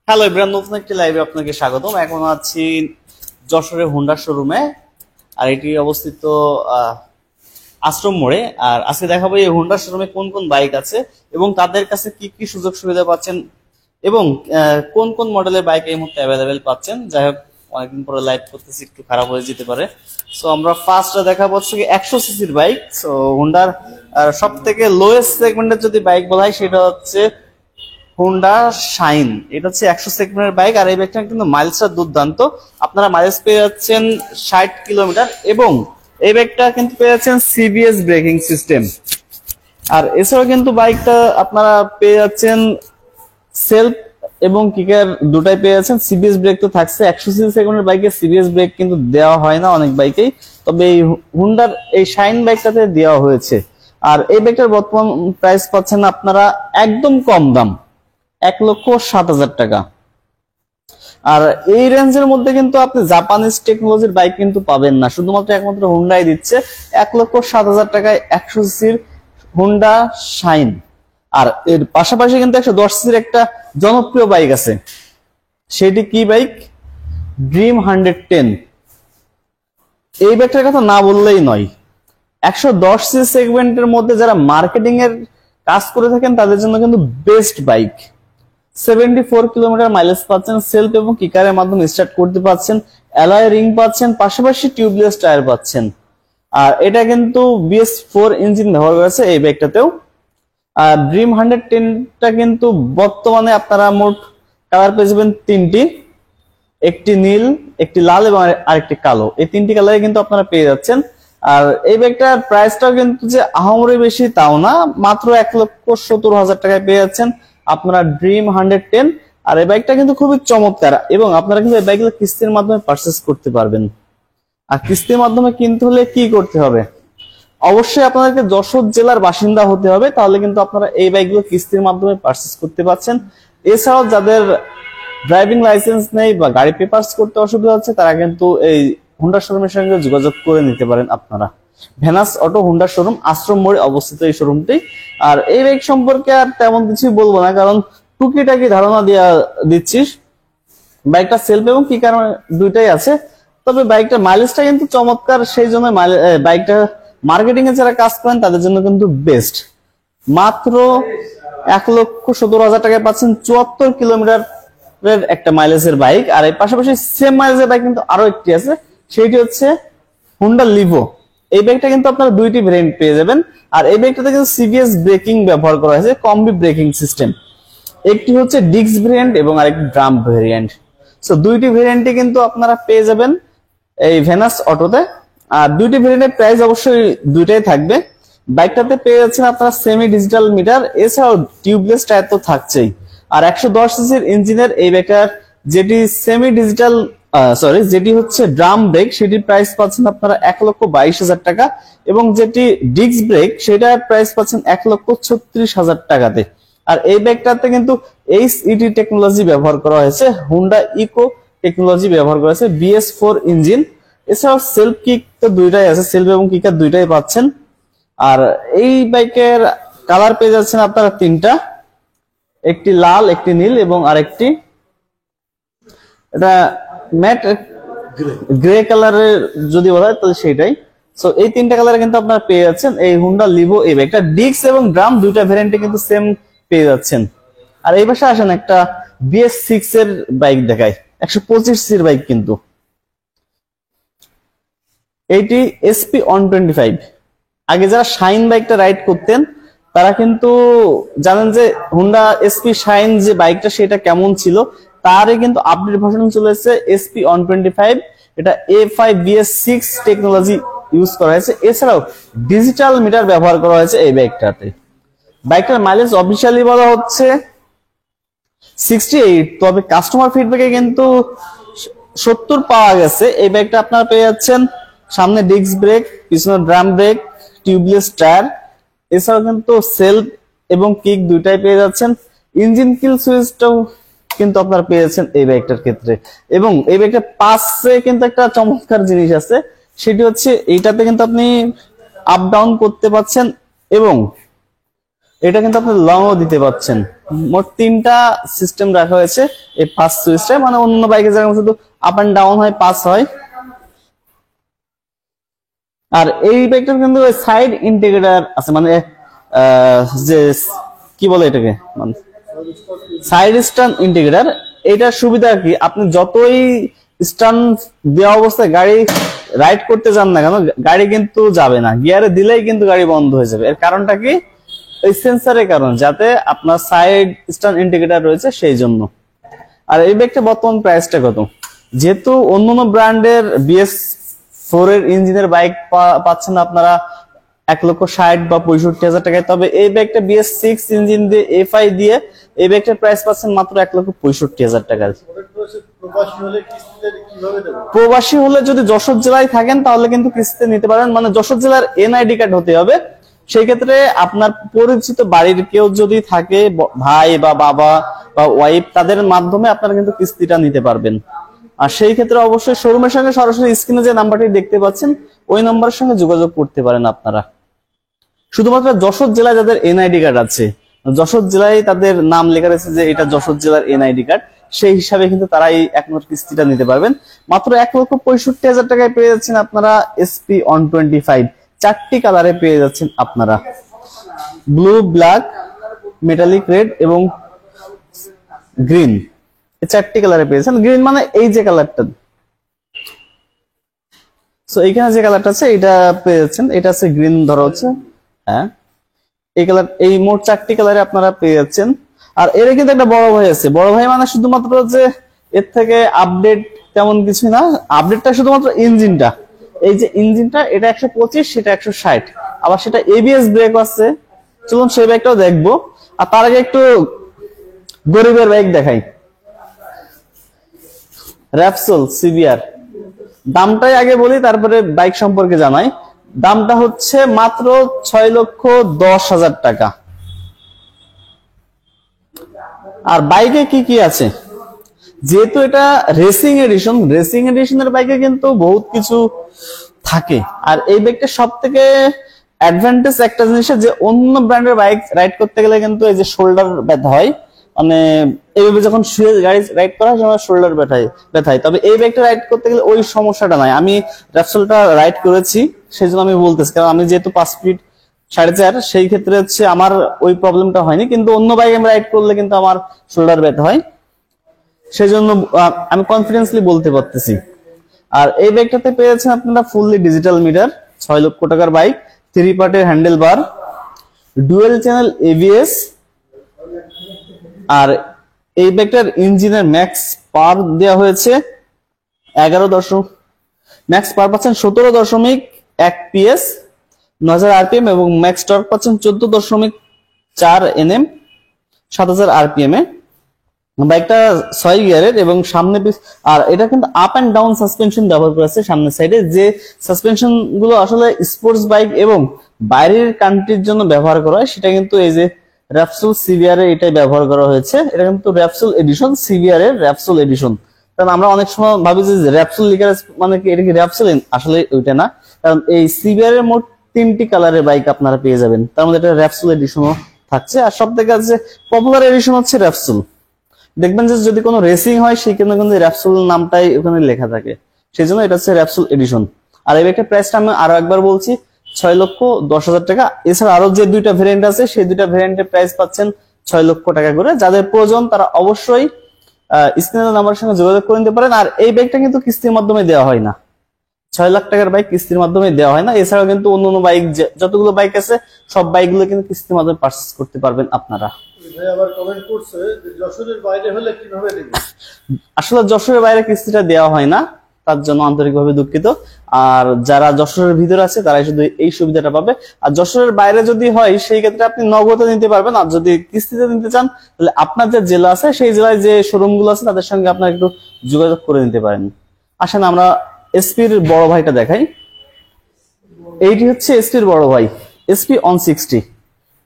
Hello everyone, নতুন একটি লাইভে আপনাকে স্বাগতম। এখন আছি যশোরে হোন্ডা শোরুমে, আর এটি অবস্থিত আশ্রম মোড়ে। আর আজকে দেখাবো এই হোন্ডা শোরুমে কোন কোন বাইক আছে এবং তাদের কাছে কি কি সুযোগ সুবিধা পাচ্ছেন এবং কোন কোন মডেলের বাইক এই মুহূর্তে অ্যাভেলেবেল পাচ্ছেন। যাই হোক, অনেকদিন পরে লাইভ করতেছি, একটু খারাপ হয়ে যেতে পারে। সো আমরা ফার্স্টটা দেখাবো হচ্ছে 100 সিসির বাইক। সো হোন্ডার সব থেকে লোয়েস্ট সেগমেন্টের যদি বাইক বলা হয় সেটা হচ্ছে হোন্ডা শাইন। এটা হচ্ছে 100 সেগমেন্টের বাইক, আর এই বাইকটা কিন্তু মাইলেজটা দুর্দান্ত। আপনারা মাইলেজ পেয়ে যাচ্ছেন 60 কিলোমিটার এবং এই বাইকটা কিন্তু পেয়ে যাচ্ছেন সিবিএস ব্রেকিং সিস্টেম। আর এছাড়াও কিন্তু বাইকটা আপনারা পেয়ে যাচ্ছেন সেলফ এবং কিকার দুটাই পেয়ে যাচ্ছেন। সিবিএস ব্রেক তো থাকছে, 100 সিসি সেগমেন্টের বাইকে সিবিএস ব্রেক কিন্তু দেওয়া হয় না অনেক বাইকেই, তবে এই হুন্ডার এই শাইন বাইকটাতে দেওয়া হয়েছে। আর এই বাইকটার বর্তমান প্রাইস পাচ্ছেন আপনারা একদম কম দাম, 1,07,000 টাকা। আর এই রেঞ্জের মধ্যে কিন্তু আপনি জাপানিজ টেকনোলজির বাইক কিন্তু পাবেন না, শুধুমাত্র একমাত্র হুন্ডাই দিচ্ছে 1,07,000 টাকায় 100 সিসির হুন্ডা শাইন। আর এর পাশাপাশি কিন্তু 110 সিসির একটা জনপ্রিয় বাইক আছে, সেটি কি বাইক? ড্রিম 110। এই বাইকটার কথা না বললেই নয়। 110 সিসি সেগমেন্টের মধ্যে যারা মার্কেটিং এর কাজ করে থাকেন তাদের জন্য কিন্তু বেস্ট বাইক। 74 কিলোমিটার মাইলেজ পাচ্ছেন, সেলফ এবং কিকারের মাধ্যমে স্টার্ট করতে পারছেন, অ্যালয় রিং পাচ্ছেন, পাশাপাশি টিউবলেস টায়ার পাচ্ছেন। আর এটা কিন্তু BS4 ইঞ্জিন ব্যবহার করেছে এই বাইকটাতেও। আর ড্রিম 110টা কিন্তু বর্তমানে আপনারা মোট কালার পেয়ে যাবেন তিনটি, একটি নীল, একটি লাল এবং আরেকটি কালো। এই তিনটি কালারে কিন্তু আপনারা পেয়ে যাচ্ছেন। আর এই বাইকটার প্রাইসটাও কিন্তু যে আহামরি বেশি তাও না, মাত্র 1,70,000 টাকায় পেয়ে যাচ্ছেন আপনারা ড্রিম 110। আর এই বাইকটা কিন্তু খুবই চমৎকার এবং আপনারা কিন্তু এই বাইকগুলো কিস্তির মাধ্যমে পারচেস করতে পারবেন। আর কিস্তির মাধ্যমে কিনতে হলে কি করতে হবে? অবশ্যই আপনাদেরকে যশোর জেলার বাসিন্দা হতে হবে, তাহলে কিন্তু আপনারা এই বাইকগুলো কিস্তির মাধ্যমে পারচেস করতে পারছেন। এছাড়াও যাদের ড্রাইভিং লাইসেন্স নেই বা গাড়ি পেপারস করতে অসুবিধা হচ্ছে, তারা কিন্তু এই হোন্ডা শোরুমের সঙ্গে যোগাযোগ করে নিতে পারেন আপনারা। ভেনাস অটো হোন্ডা শোরুম, আশ্রম মোড়ে অবস্থিত এই শোরুমটি। আর এই বাইক সম্পর্কে আর তেমন কিছু বলবো না, কারণ টুকিটাকি ধারণা দিচ্ছিস। বাইকটা সেলফ এবং কিকার দুইটাই আছে, তবে বাইকটার মাইলেজটা কিন্তু চমৎকার, সেই জন্য বাইকটা মার্কেটিং এ যারা কাজ করেন তাদের জন্য কিন্তু বেস্ট। মাত্র 1,17,000 টাকায় পাচ্ছেন 74 কিলোমিটার একটা মাইলেজের বাইক। আর এর পাশাপাশি সেম মাইলেজের বাইক কিন্তু আরো একটি আছে, সেটি হচ্ছে হুন্ডা লিভো। এই বাইকটা কিন্তু আপনারা দুইটি ভেরিয়েন্ট পেয়ে যাবেন। আর এই বাইকটাতে কিন্তু সিবিএস ব্রেকিং ব্যবহার করা হয়েছে, কম্বি ব্রেকিং সিস্টেম। একটি হচ্ছে ডিস্ক ভেরিয়েন্ট এবং আরেকটি ড্রাম ভেরিয়েন্ট। সো দুইটি ভেরিয়েন্টে কিন্তু আপনারা পেয়ে যাবেন এই ভেনাস অটোতে। আর দুইটি ভেরিয়েন্টের প্রাইস অবশ্যই দুইটাই থাকবে। বাইকটাতে পেয়ে যাচ্ছেন আপনারা সেমি ডিজিটাল মিটার, এছাড়াও টিউবলেস টায়ার তো থাকছেই। আর 110 সিসির ইঞ্জিনের এই বাইকটার যেটি সেমি ডিজিটাল যেটি হচ্ছে ড্রাম ব্রেক, সেটির প্রাইস পাচ্ছেন আপনারা 1,22,000 টাকা এবং যেটি ডিস্ক ব্রেক সেটার প্রাইস পাচ্ছেন 1,36,000 টাকাতে। আর এই বাইকটাতে কিন্তু HET টেকনোলজি ব্যবহার করা হয়েছে, হুন্ডা ইকো টেকনোলজি ব্যবহার করা হয়েছে, BS4 ইঞ্জিন। এছাড়াও সেলফ কিক তো দুইটাই আছে, সেলফ এবং কিকার দুইটাই পাচ্ছেন। আর এই বাইকের কালার পেয়ে যাচ্ছেন আপনারা তিনটা, একটি লাল, একটি নীল এবং আরেকটি এটা ম্যাট গ্রে কালারের যদি বলা হয় তাহলে সেটাই। সো এই তিনটা কালারে কিন্তু আপনারা পেয়ে যাচ্ছেন এই হুন্ডা লিভো এই বাইকটা। ডিস্ক এবং ড্রাম দুইটা ভ্যারিয়েন্টে কিন্তু সেম পেয়ে যাচ্ছেন। আর এই পাশে আসেন একটা BS6 এর বাইক দেখায়, 125 সির বাইক কিন্তু এইটি SP125। আগে যারা শাইন বাইকটা রাইড করতেন তারা কিন্তু জানেন যে হুন্ডা SP শাইন যে বাইকটা সেটা কেমন ছিল, তারই কিন্তু আপডেট ভার্সন চলে এসেছে SP125। এটা A5BS6 টেকনোলজি ইউজ করা হয়েছে, এছাড়াও ডিজিটাল মিটার ব্যবহার করা হয়েছে এই বাইকটাতে। বাইকটার মাইলেজ অফিসিয়ালি বলা হচ্ছে 68, তবে কাস্টমার ফিডব্যাকে কিন্তু 70 পাওয়া গেছে। এই বাইকটা আপনারা পেয়ে যাচ্ছেন সামনে ডিস্ক ব্রেক, পিছনে ড্রাম ব্রেক, টিউবলেস টায়ার, এছাড়াও কিন্তু সেলফ এবং কিক দুইটাই পেয়ে যাচ্ছেন। ইঞ্জিন কিল সুইচটাও কিন্তু আপনারা পেয়ে যাচ্ছেন এই বাইকটার ক্ষেত্রে। এবং এই বাইকটার পাশে কিন্তু একটা চমৎকার জিনিস আছে, সেটি হচ্ছে এইটাতে কিন্তু আপনি আপ ডাউন করতে পারছেন এবং এটা কিন্তু আপনি লংও দিতে পারছেন। মোট 3টা সিস্টেম রাখা হয়েছে এই 5 সুইচটা, মানে অন্য বাইকে যেরকম শুধু আপ এন্ড ডাউন হয় 5 হয়। আর এই বাইকটার কিন্তু সাইড ইন্টিগ্রেটর আছে, মানে যে কি বলে এটাকে, মানে সাইড স্ট্যান্ড ইন্টিগ্রেটর। এটার সুবিধা কি, আপনি যতই স্ট্যান্ড দেওয়া অবস্থায় গাড়ি রাইড করতে যান না কেন, গাড়ি কিন্তু যাবে না, গিয়ারে দিলেই কিন্তু গাড়ি বন্ধ হয়ে যাবে। এর কারণটা কি, এই সেন্সরের কারণ, যাতে আপনার সাইড স্ট্যান্ড ইন্ডিকেটর রয়েছে সেই জন্য। আর এই ব্যাগটা বর্তমান প্রাইসটা কত, যেহেতু অন্যান্য ব্র্যান্ডের BS4 এর ইঞ্জিনের বাইক পাচ্ছেন আপনারা 1,60,000 বা 65,000 টাকায়, তবে এই ব্যাগটা BS6 ইঞ্জিন দিয়ে FI দিয়ে এই ব্যাগটার প্রাইস পাচ্ছেন মাত্র 1,65,000 টাকা। প্রবাসী হলে যদি যশোর জেলায় থাকেন তাহলে কিন্তু কিস্তিতে নিতে পারেন, মানে যশোর জেলার NID কার্ড হতে হবে। সেই ক্ষেত্রে আপনার পরিচিত বাড়ির কেউ যদি থাকে, ভাই বা বাবা বা ওয়াইফ, তাদের মাধ্যমে আপনারা কিন্তু কিস্তিটা নিতে পারবেন। আর সেই ক্ষেত্রে অবশ্যই শোরুমের সঙ্গে সরাসরি স্ক্রিনে যে নাম্বারটি দেখতে পাচ্ছেন ওই নাম্বারের সঙ্গে যোগাযোগ করতে পারেন আপনারা। শুধুমাত্র যশোর জেলায় যাদের NID কার্ড আছে, যশোর জেলায় তাদের নাম লেখা রয়েছে যে এটা যশোর জেলার NID কার্ড, সেই হিসাবে কিন্তু তারাই এক নম্বর কিস্তিটা নিতে পারবেন। মাত্র 1,65,000 টাকায় পেয়ে যাচ্ছেন আপনারা SP125, 4টি কালারে পেয়ে যাচ্ছেন আপনারা, ব্লু, ব্ল্যাক, মেটালিক রেড এবং গ্রিন। এই 4টি কালারে পেয়েছেন। গ্রিন মানে এই যে কালারটা, সো এইখানে যে কালারটা আছে এটা পেয়ে যাচ্ছেন, এটা আছে গ্রিন ধরা হচ্ছে, হ্যাঁ এই কালার, এই মোট 4টি কালারে আপনারা পেয়ে যাচ্ছেন। আর এর কিন্তু একটা বড় ভাই আছে, বড় ভাই মানে শুধুমাত্র যে এর থেকে আপডেট তেমন কিছু না, আপডেটটা শুধুমাত্র ইঞ্জিনটা, এই যে ইঞ্জিনটা এটা 125, সেটা 160, আবার সেটা ABS ব্রেক আছে। চলুন সেই বাইকটাও দেখবো। আর তার আগে একটু গরিবের বাইক দেখাই, র্যাপসোল CBR। দামটাই আগে বলি তারপরে বাইক সম্পর্কে জানাই। দামটা হচ্ছে মাত্র 6,10,000 টাকা। আর বাইকে কি কি আছে, যেহেতু এটা রেসিং এডিশন, রেসিং এডিশনের বাইকে কিন্তু বহুত কিছু থাকে। আর এই বাইকটা সব থেকে অ্যাডভান্টেজ একটা জিনিস, যে অন্য ব্র্যান্ডের বাইক রাইড করতে গেলে কিন্তু এই যে শোল্ডার ব্যথা হয়, মানে এইভাবে যখন শুয়ে গাড়ি রাইড করা হয় সময় শোল্ডার ব্যথায়, তবে এই বাইকটা রাইড করতে গেলে ওই সমস্যাটা নাই। আমি র্যাপসোলটা রাইড করেছি সেই জন্য আমি বলতেছি, কারণ আমি যেহেতু 5 ফিট 4.5, সেই ক্ষেত্রে হচ্ছে আমার ওই প্রবলেমটা হয়নি, কিন্তু অন্য বাইক আমি রাইড করলে কিন্তু আমার শোল্ডার ব্যথা হয়, সেই জন্য আমি কনফিডেন্সলি বলতে পারতেছি। আর এই বাইকটাতে পেয়েছেন আপনারা ফুললি ডিজিটাল মিটার, 6 লক্ষ টাকার বাইক, 3 পার্টের হ্যান্ডেল বার, ডুয়েল চ্যানেল ABS। আর এই বাইকটার ইঞ্জিনের ম্যাক্স পাওয়ার দেওয়া হয়েছে 11 ম্যাক্স পাওয়ার পাচ্ছেন 17.1 PS, 9,000 RPM, এবং ম্যাক্স টর্ক পাচ্ছেন 14.4 Nm, 7,000 RPM এ। বাইকটা 6 গিয়ারের এবং সামনে আর এটা কিন্তু আপ এন্ড ডাউন সাসপেনশন ব্যবহার করেছে সামনের সাইডে, যে সাসপেনশন গুলো আসলে স্পোর্টস বাইক এবং বাইরের কান্ট্রির জন্য ব্যবহার করা হয়, সেটা কিন্তু এই যে র্যাপসোল CBR এর এটাই ব্যবহার করা হয়েছে। এটা কিন্তু র্যাপসোল এডিশন, CBR এর র্যাপসোল এডিশন। কারণ আমরা অনেক সময় ভাবি যে র্যাপসোল লিখে মানে কি, এটা কি র্যাপসোল, আসলে ওইটা না। কারণ এই CBR এর মোট 3টি কালারের বাইক আপনারা পেয়ে যাবেন, তার মধ্যে এটা র্যাপসোল এডিশনও থাকছে। আর সব থেকে কাছে পপুলার এডিশন হচ্ছে র্যাপসোল। দেখবেন যে যদি কোনো রেসিং হয় সেখানে কিন্তু র্যাপসোল নামটাই ওখানে লেখা থাকে, সেই জন্য এটা হচ্ছে র্যাপসোল এডিশন। আর এই বাইকটার প্রাইসটা আমি আরো একবার বলছি, 6,10,000 টাকা। এছাড়া আরো যে 2টা ভেরিয়েন্ট আছে সেই 2টা ভেরিয়েন্টের প্রাইস পাচ্ছেন 6 লক্ষ টাকা করে। যাদের প্রয়োজন তারা অবশ্যই স্ক্রিনের নাম্বারের সঙ্গে যোগাযোগ করে নিতে পারেন। আর এই বাইকটা কিন্তু কিস্তির মাধ্যমে দেওয়া হয় না, 6 লাখ টাকার বাইক কিস্তির মাধ্যমে দেওয়া হয় না। এছাড়াও কিন্তু অন্যান্য বাইক যতগুলো বাইক আছে সব বাইকগুলো কিন্তু কিস্তির মাধ্যমে পারচেজ করতে পারবেন আপনারা। আসলে যশোরের বাইরে কিস্তিটা দেওয়া হয় না, তার জন্য আন্তরিকভাবে দুঃখিত। আর যারা যশোরের ভিতরে আছে তারাই শুধু এই সুবিধাটা পাবে। আর যশোরের বাইরে যদি হয় সেই ক্ষেত্রে আপনি নগদে নিতে পারবেন, আর যদি কিস্তিতে নিতে চান তাহলে আপনার যে জেলা আছে সেই জেলায় যে শোরুম গুলো আছে তাদের সঙ্গে আপনারা একটু যোগাযোগ করে নিতে পারেন। আসেন আমরা SP-র বড় ভাইটা দেখাই। এইটি হচ্ছে SP-র বড় ভাই, SP160।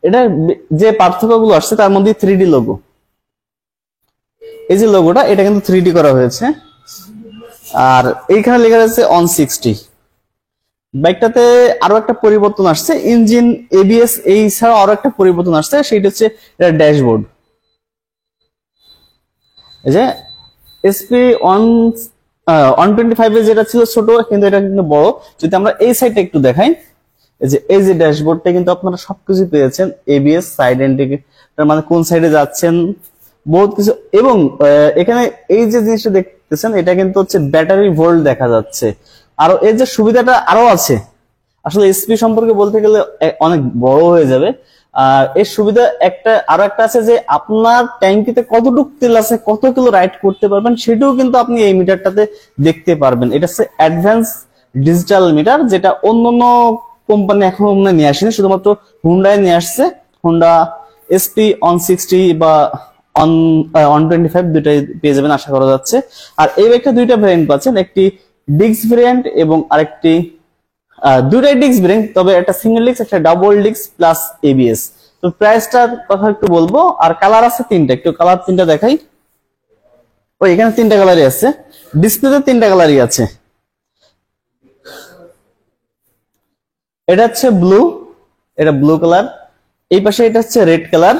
এটা যে পার্থক্যগুলো আসছে তার মধ্যে 3D লোগো, এই যে লোগোটা এটা কিন্তু 3D করা হয়েছে। আর এইখানে লেখা আছে 160। বাইকটাতে আরো একটা পরিবর্তন আসছে, ইঞ্জিন, এবিএস এই ছাড়া আরো একটা পরিবর্তন আসছে, সেটা হচ্ছে এটা ড্যাশবোর্ড। এই যে এসপি 125 এ যেটা ছিল ছোট, কিন্তু এটা কিন্তু বড়। যদি আমরা এই সাইডটা একটু দেখাই, এই যে ড্যাশবোর্ডটা কিন্তু আপনারা সবকিছু পেয়েছেন, এবিএস, সাইড ইন্ডিকেটর মানে কোন সাইডে যাচ্ছেন, বহুত কিছু। এবং এখানে এই যে জিনিসটা দেখতেছেন, এটা কিন্তু হচ্ছে ব্যাটারি ভোল্ট দেখা যাচ্ছে। আর এর যে সুবিধাটা আরো আছে, আসলে এসপি সম্পর্কে বলতে গেলে অনেক বড় হয়ে যাবে। আর এর সুবিধা আরো একটা আছে যে আপনার ট্যাঙ্কিতে কতটুকু তেল আছে, কত কিলো রাইড করতে পারবেন, সেটাও কিন্তু আপনি এই মিটারটাতে দেখতে পারবেন। এটা হচ্ছে অ্যাডভান্স ডিজিটাল মিটার, যেটা অন্যান্য কোম্পানি এখনো নিয়ে আসেনি, শুধুমাত্র হুন্ডাই নিয়ে আসছে। হুন্ডা এসপি 160 বা 125 দুটাই পেয়ে যাবেন আশা করা যাচ্ছে। আর এই বাইকটা দুইটা ভ্যারিয়েন্ট পাচ্ছেন, একটি ডিস্ক ভ্যারিয়েন্ট এবং আরেকটি দুইটাই ডিস্ক ব্রেক, তবে একটা সিঙ্গেল ডিস্ক, একটা ডাবল ডিস্ক প্লাস এবিএস। তো প্রাইসটার কথা একটু বলবো। আর কালার আছে তিনটা, একটু কালার তিনটা দেখাই। ওই এখানে তিনটা কালারই আছে, ডিসপ্লেতে তিনটা কালারই আছে। এটা হচ্ছে ব্লু, এটা ব্লু কালার, এই পাশে এটা হচ্ছে রেড কালার,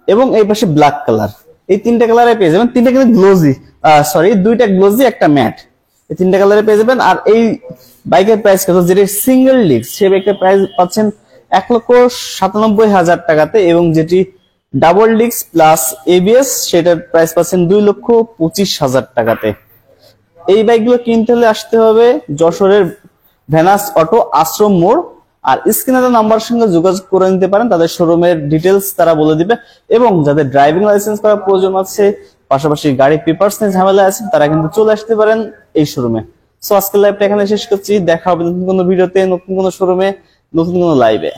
এবং এই পাশে ব্ল্যাক কালার। এই তিনটা কালারে পেয়ে যাবেন। তিনটা কিন্তু গ্লোজি, সরি দুইটা গ্লোজি, একটা ম্যাট, এই তিনটা কালারে পেয়ে যাবেন। আর এই বাইকের প্রাইস কত, যেটা সিঙ্গেল ডিস্ক, সেই বাইকের প্রাইস পাচ্ছেন 1,97,000 টাকাতে, এবং যেটি ডাবল ডিস্ক প্লাস এবিএস সেটার প্রাইস পাচ্ছেন 2,25,000 টাকাতে। এই বাইকগুলো কিনতে হলে আসতে হবে যশোরের ভেনাস অটো, আশ্রম মোড়। আর স্ক্রিনে নাম্বার সঙ্গে যোগাযোগ করে নিতে পারেন, তাদের শোরুমের ডিটেলস তারা বলে দিবে। এবং যাদের ড্রাইভিং লাইসেন্স করার প্রয়োজন আছে, পাশাপাশি গাড়ি পেপারস নিয়ে ঝামেলা আছে, তারা কিন্তু চলে আসতে পারেন এই শোরুমে। সো আজকের লাইভটা এখানে শেষ করছি, দেখা হবে নতুন কোনো ভিডিওতে, নতুন কোনো শোরুমে, নতুন কোনো লাইভে।